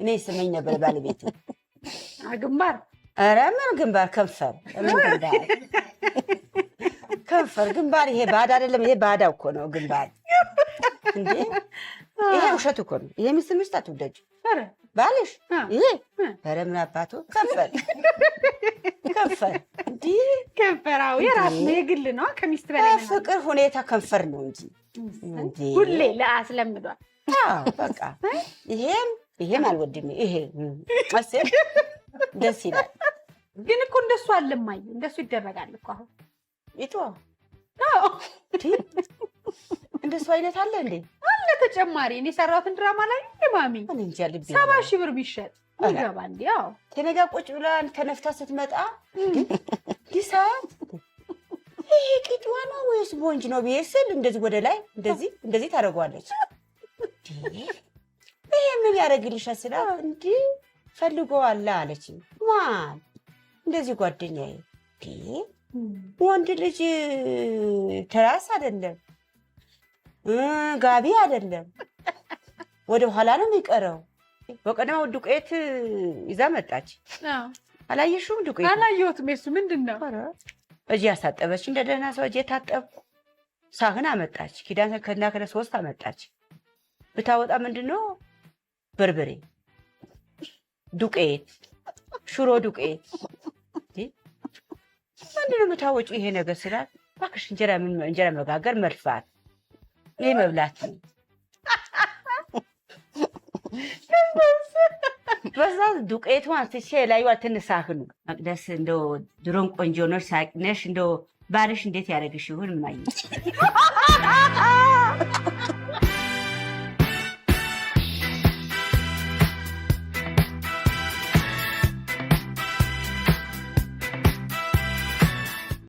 እኔ ስመኝ ነበር ባለቤት ግንባር ኧረ ምን ግንባር ከንፈር ከንፈር ግንባር ይሄ ባዳ አይደለም ይሄ ባዳው እኮ ነው ግንባር እንዴ ይሄ ውሸት እኮ ነው ይሄ ሚስት አትውደጅ ባልሽ ይሄ ኧረ ምን አባቱ ከንፈር እንዴ ከንፈራው የራስ የግል ነው ከሚስት በላይ ፍቅር ሁኔታ ከንፈር ነው እንጂ ሁሌ ለአስለምዷል በቃ ይሄም አልወድም ይሄ አሰብ ደስ ይላል ግን እኮ እንደሱ አለማይ እንደሱ ይደረጋል እኮ አሁን ይቶ እንደሱ አይነት አለ እንዴ አለ ተጨማሪ እኔ ሰራሁትን ድራማ ላይ ማሚ እንጃ ልብ 70,000 ብር ቢሸጥ ይገባ እንዴ አዎ ተነጋ ቁጭ ብላ ተነፍታ ስትመጣ ዲሳት ይሄ ቂጥዋ ነው ወይስ ቦንጅ ነው ቢስል እንደዚህ ወደ ላይ እንደዚህ ታደርጓለች ይሄ ምን ያደርግልሻል ስላ እንዴ ፈልጎዋል አለች ማን እንደዚህ ጓደኛዬ ወንድ ልጅ ትራስ አይደለም ጋቢ አይደለም ወደ ኋላ ነው የሚቀረው በቀደም ዱቄት ይዛ መጣች አላየሽውም ዱቄት አላየሁትም እሱ ምንድነው እጂ ያሳጠበች እንደደህና ሰው እጂ ታጠብ ሳህን አመጣች ኪዳን ከነ 3 አመጣች ብታወጣ ምንድነው በርበሬ ዱቄት ሽሮ ዱቄት ምንድነው የምታወጪው ይሄ ነገር ስላት እባክሽ እንጀራ መጋገር መልፋት ይሄ መብላት በዛ ዱቄቷን ትቼ ላይዋ ትንሳህኑ መቅደስ እንደው ድሮን ቆንጆ ነሽ ሳቅነሽ እንደው ባልሽ እንዴት ያደርግሽ ይሁን ማይ